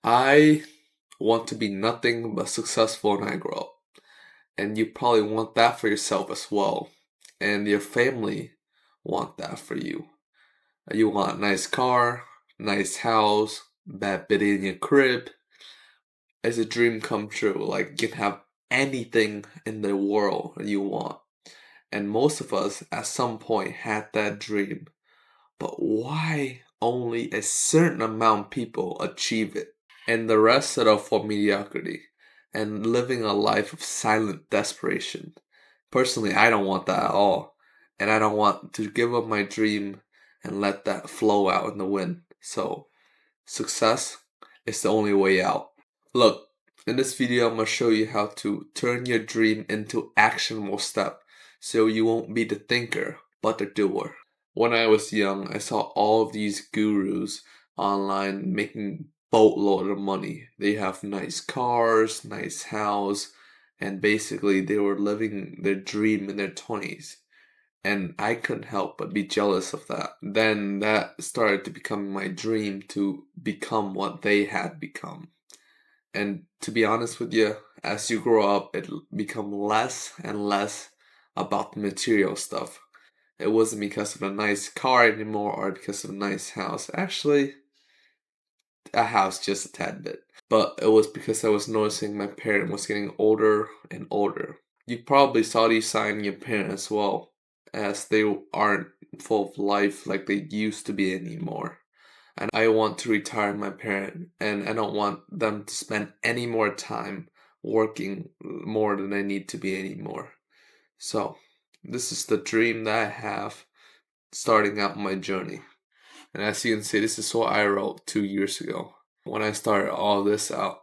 I want to be nothing but successful when I grow up. And you probably want that for yourself as well. And your family want that for you. You want a nice car, nice house, bad bitty in your crib. It's a dream come true. Like you can have anything in the world you want. And most of us at some point had that dream. But why only a certain amount of people achieve it? And the rest settle for mediocrity and living a life of silent desperation. Personally, I don't want that at all. And I don't want to give up my dream and let that flow out in the wind. So, success is the only way out. Look, in this video, I'm going to show you how to turn your dream into actionable step so you won't be the thinker, but the doer. When I was young, I saw all of these gurus online making boatload of money. They have nice cars, nice house, and basically they were living their dream in their 20s. And I couldn't help but be jealous of that. Then that started to become my dream to become what they had become. And to be honest with you, as you grow up, it become less and less about the material stuff. It wasn't because of a nice car anymore or because of a nice house. Actually, a house just a tad bit. But it was because I was noticing my parent was getting older and older. You probably saw these signs in your parent as well, as they aren't full of life like they used to be anymore. And I want to retire my parent, and I don't want them to spend any more time working more than they need to be anymore. So, this is the dream that I have starting out my journey. And as you can see, this is what I wrote 2 years ago. When I started all this out,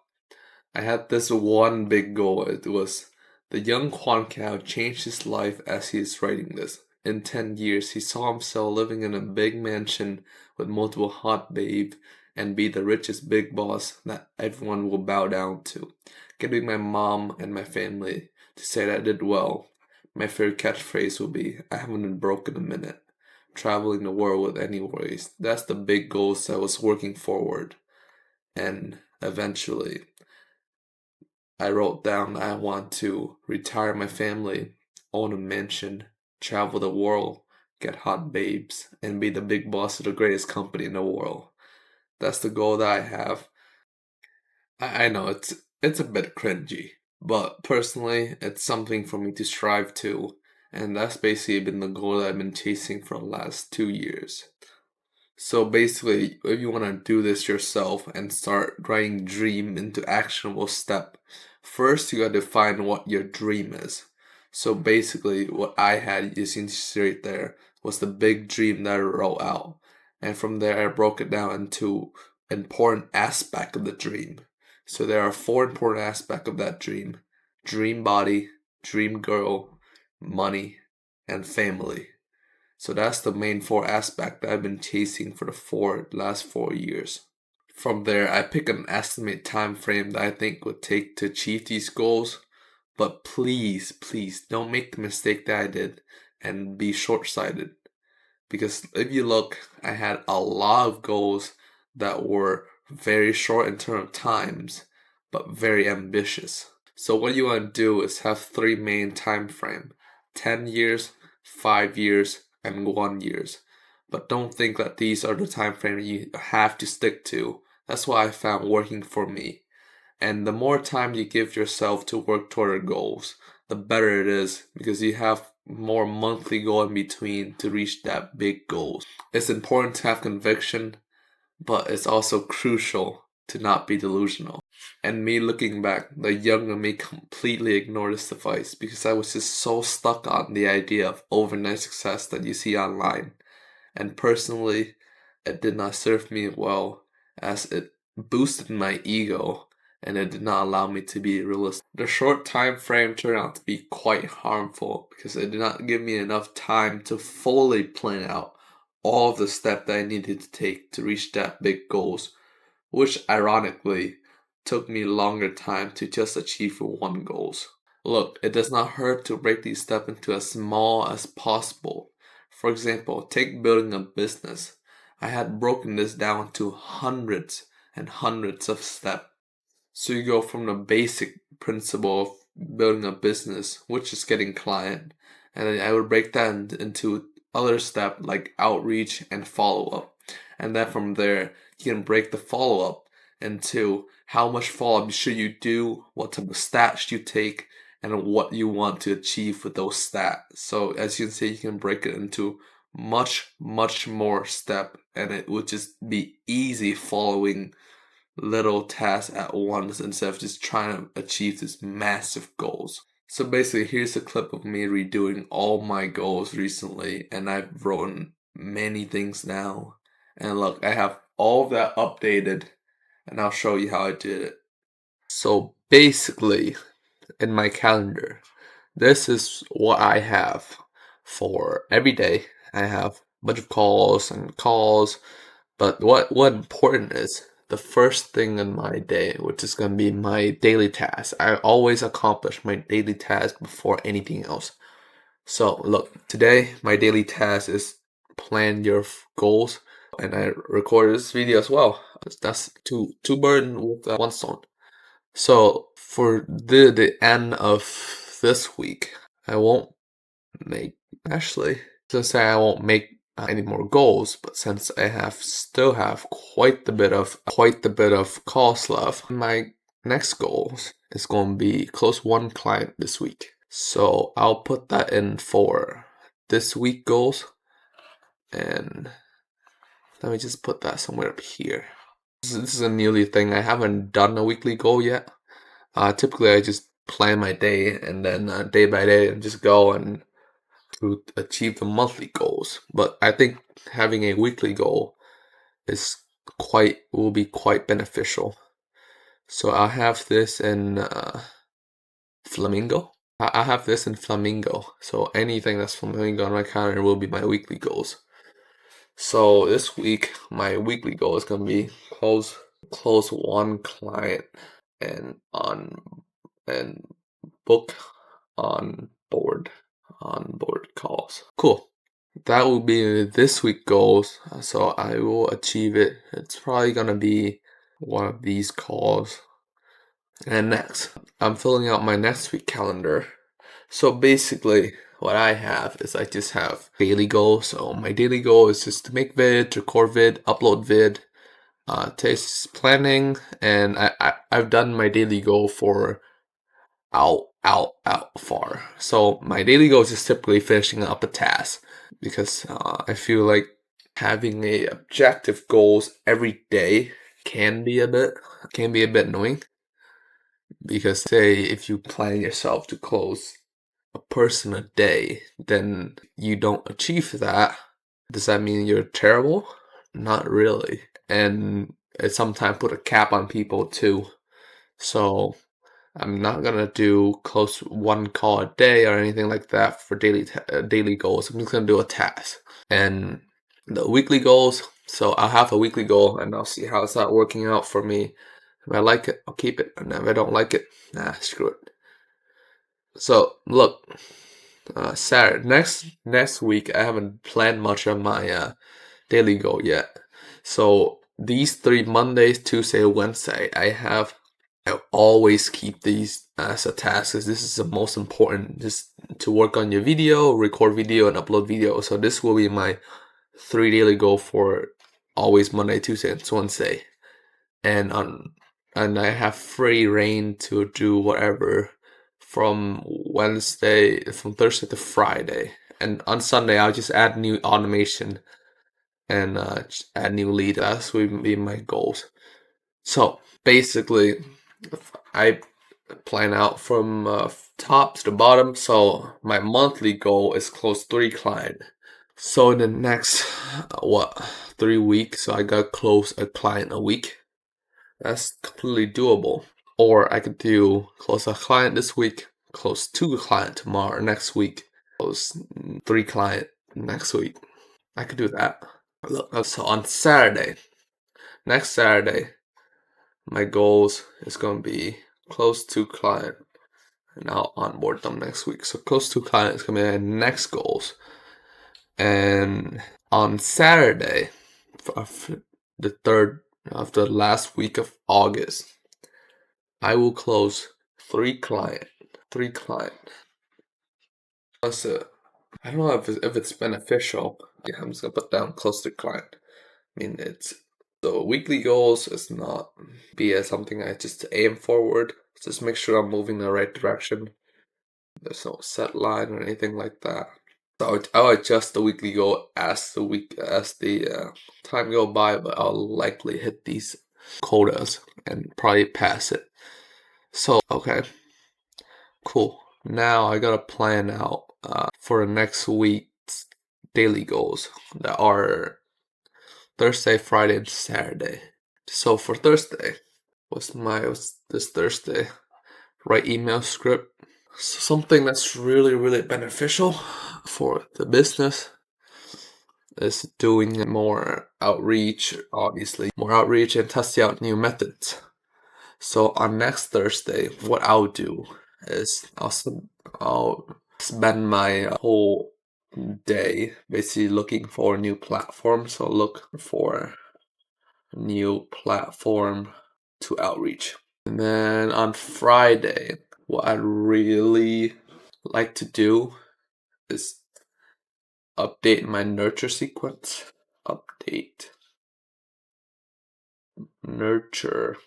I had this one big goal. It was the young Quan Cao changed his life as he is writing this. In 10 years, he saw himself living in a big mansion with multiple hot babe and be the richest big boss that everyone will bow down to. Getting my mom and my family to say that I did well. My favorite catchphrase will be, I haven't been broke in a minute. Traveling the world with any worries. That's the big goals I was working forward. And eventually, I wrote down I want to retire my family, own a mansion, travel the world, get hot babes, and be the big boss of the greatest company in the world. That's the goal that I have. I know it's a bit cringy, but personally, it's something for me to strive to, and that's basically been the goal that I've been chasing for the last 2 years. So basically, if you want to do this yourself and start writing dream into actionable step, first you got to define what your dream is. So basically, what I had, you see right there, was the big dream that I wrote out. And from there, I broke it down into important aspect of the dream. So there are four important aspects of that dream: dream body, dream girl, money, and family. So that's the main four aspect that I've been chasing for the last 4 years. From there, I pick an estimate time frame that I think would take to achieve these goals. But please, please don't make the mistake that I did and be short-sighted. Because if you look, I had a lot of goals that were very short in terms of times, but very ambitious. So what you want to do is have three main time frame: 10 years, 5 years, and 1 years. But don't think that these are the time frame you have to stick to. That's what I found working for me. And the more time you give yourself to work toward your goals, the better it is because you have more monthly goal in between to reach that big goal. It's important to have conviction, but it's also crucial to not be delusional. And me looking back, the younger me completely ignored this advice because I was just so stuck on the idea of overnight success that you see online. And personally, it did not serve me well as it boosted my ego and it did not allow me to be realistic. The short time frame turned out to be quite harmful because it did not give me enough time to fully plan out all of the steps that I needed to take to reach that big goals, which ironically took me longer time to just achieve one goals. Look, it does not hurt to break these steps into as small as possible. For example, take building a business. I had broken this down to hundreds and hundreds of steps. So you go from the basic principle of building a business, which is getting client, and then I would break that into other steps like outreach and follow up. And then from there, you can break the follow up into how much follow up should you do, what type of stats you take, and what you want to achieve with those stats. So as you can see, you can break it into much more step, and it would just be easy following little tasks at once instead of just trying to achieve these massive goals. So basically, here's a clip of me redoing all my goals recently, and I've written many things now. And look, I have all of that updated, and I'll show you how I did it. So basically, in my calendar, this is what I have for every day. I have a bunch of calls, but what important is the first thing in my day, which is going to be my daily task. I always accomplish my daily task before anything else. So look, today my daily task is plan your goals, and I recorded this video as well. That's two birds with one stone. So for the end of this week, I won't make I won't make any more goals, but since I still have quite a bit of calls left, my next goal is going to be close one client this week. So I'll put that in for this week goals, and let me just put that somewhere up here. This is a newly thing. I haven't done a weekly goal yet. Typically I just plan my day and then day by day and just go and to achieve the monthly goals. But I think having a weekly goal will be quite beneficial. So I have this in Flamingo. I have this in Flamingo. So anything that's Flamingo on my calendar will be my weekly goals. So this week my weekly goal is gonna be close one client and book on board calls. Cool. That will be this week goals, so I will achieve it. It's probably gonna be one of these calls. And next, I'm filling out my next week calendar. So basically, what I have is I just have daily goals. So my daily goal is just to make vid, record vid, upload vid, taste planning, and I've done my daily goal for out far. So my daily goal is just typically finishing up a task, because I feel like having a objective goals every day can be a bit annoying, because say if you plan yourself to close a person a day, then you don't achieve that. Does that mean you're terrible? Not really. And it sometimes put a cap on people too. So I'm not gonna do close one call a day or anything like that for daily goals. I'm just gonna do a task. And the weekly goals, so I'll have a weekly goal and I'll see how it's not working out for me. If I like it, I'll keep it. And if I don't like it, screw it. So look, Saturday next week I haven't planned much on my daily goal yet. So these 3 Mondays, Tuesday, Wednesday, I always keep these as a task, because this is the most important, just to work on your video, record video, and upload video. So this will be my 3 daily goal for always Monday, Tuesday, and Wednesday. And I have free reign to do whatever from Thursday to Friday. And on Sunday, I'll just add new automation and add new lead. That's will be my goals. So basically, I plan out from top to the bottom. So my monthly goal is close 3 clients. So in the next 3 weeks, so I got close a client a week. That's completely doable. Or I could do close a client this week, close 2 client tomorrow, next week, close 3 client next week. I could do that. Look, so on next Saturday, my goals is going to be close 2 client, and I'll onboard them next week. So close 2 client is going to be my next goals. And on Saturday, the third After the last week of August, I will close 3 clients. 3 clients. That's it. I don't know if it's beneficial. Yeah, I'm just gonna put down close to client. I mean, it's so weekly goals is not be as something I just aim forward. Just make sure I'm moving in the right direction. There's no set line or anything like that. So I'll adjust the weekly goal as the time go by, but I'll likely hit these quotas and probably pass it. So okay, cool. Now I gotta plan out for the next week's daily goals that are Thursday, Friday, and Saturday. So for Thursday, what's this Thursday? Write email script. Something that's really beneficial for the business is doing more outreach, obviously. More outreach and testing out new methods. So on next Thursday, what I'll do is I'll spend my whole day basically looking for a new platform. So look for a new platform to outreach. And then on Friday, what I'd really like to do is update my nurture sequence. Update nurture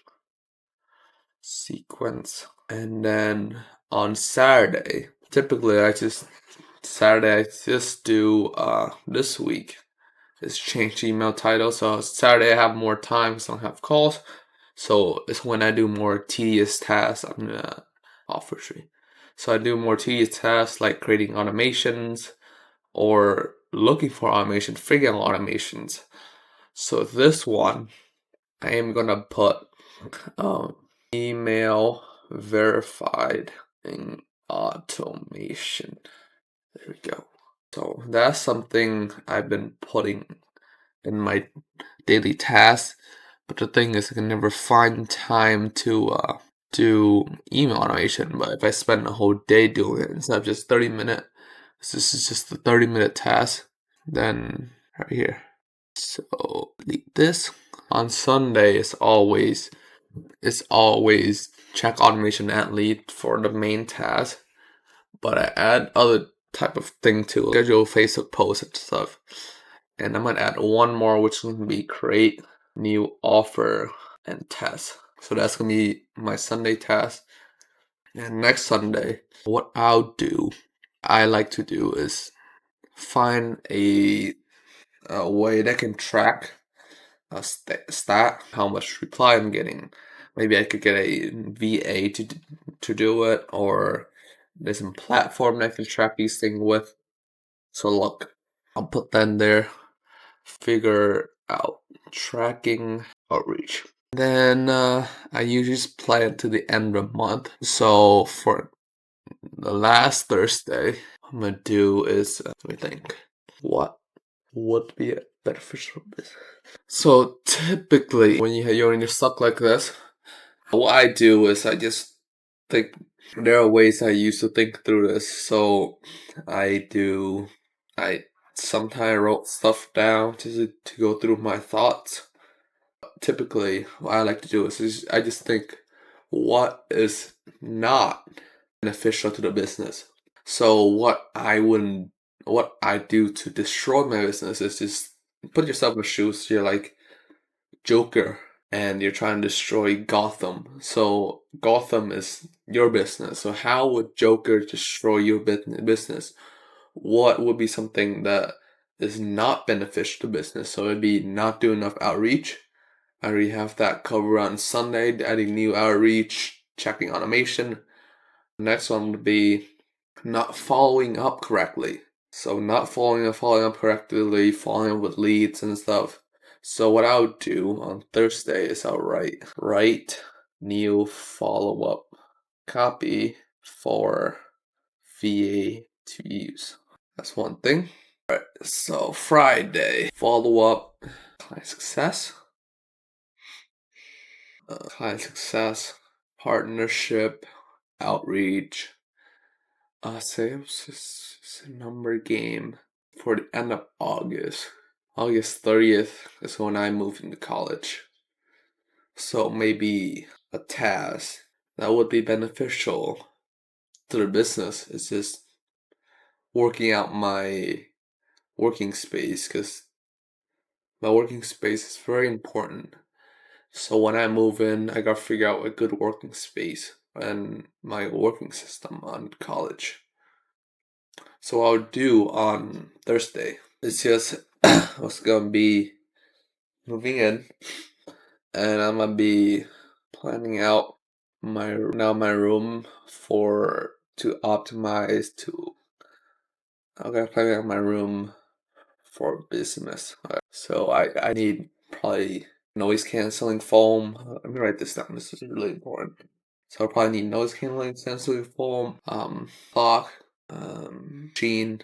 sequence. And then on Saturday, typically I just do this week is change the email title. So Saturday I have more time because I don't have calls. So it's when I do more tedious tasks on the offer tree. So I do more tedious tasks like creating automations or looking for automation, figuring out automations. So this one, I am gonna put email verified in automation. There we go. So that's something I've been putting in my daily tasks. But the thing is, I can never find time to do email automation. But if I spend a whole day doing it instead of just 30 minutes, this is just a 30-minute task, then right here. So delete this. On Sunday, it's always check automation and lead for the main task. But I add other type of thing to schedule Facebook posts and stuff. And I might add one more, which is going to be create new offer and test. So that's going to be my Sunday task. And next Sunday, what I like to do is find a way that can track a stat, how much reply I'm getting. Maybe I could get a VA to do it, or there's some platform that I can track these things with. So look, I'll put that in there. Figure out tracking outreach. Then I usually just plan to the end of the month. So for the last Thursday, I'm gonna do is let me think. What would be beneficial business? So typically, when you're stuck like this, what I do is I just think there are ways I used to think through this. So I sometimes wrote stuff down to go through my thoughts. Typically, what I like to do is I just think what is not beneficial to the business. So what I do to destroy my business is just put yourself in the shoes. You're like Joker and you're trying to destroy Gotham. So Gotham is your business. So how would Joker destroy your business? What would be something that is not beneficial to business? So it'd be not do enough outreach. I already have that covered on Sunday, adding new outreach, checking automation. Next one would be not following up correctly. So not following up correctly, following up with leads and stuff. So what I would do on Thursday is I'll write new follow-up copy for VA to use. That's one thing. Alright, so Friday, follow-up, client success, partnership, outreach. Say it's a number game for the end of August. August 30th is when I moved into college. So maybe a task that would be beneficial to the business is just working out my working space, because my working space is very important. So when I move in, I gotta figure out a good working space and my working system on college. So what I'll do on Thursday is just what's gonna be moving in, and I'm gonna be planning out my room for to optimize to. I'm gonna plan out my room for business. So I need probably noise canceling foam. Let me write this down. This is really important. So I probably need noise canceling foam, clock, machine,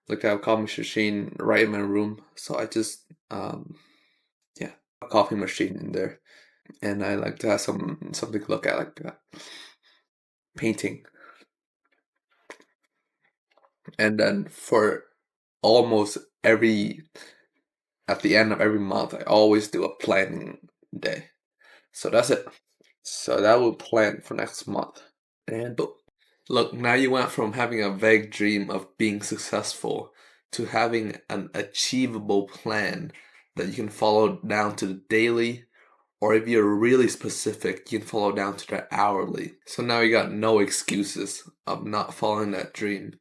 like I have a coffee machine right in my room. So I just yeah, a coffee machine in there, and I like to have something to look at, like painting. And then for almost every at the end of every month, I always do a planning day. So that's it. So that will plan for next month. And boom. Look, now you went from having a vague dream of being successful to having an achievable plan that you can follow down to the daily, or if you're really specific, you can follow down to the hourly. So now you got no excuses of not following that dream.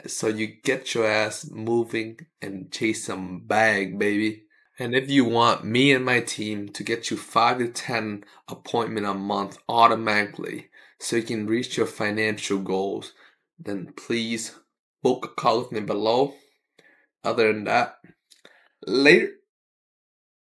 So you get your ass moving and chase some bag, baby. And if you want me and my team to get you 5 to 10 appointment a month automatically so you can reach your financial goals, then please book a call with me below. Other than that, later.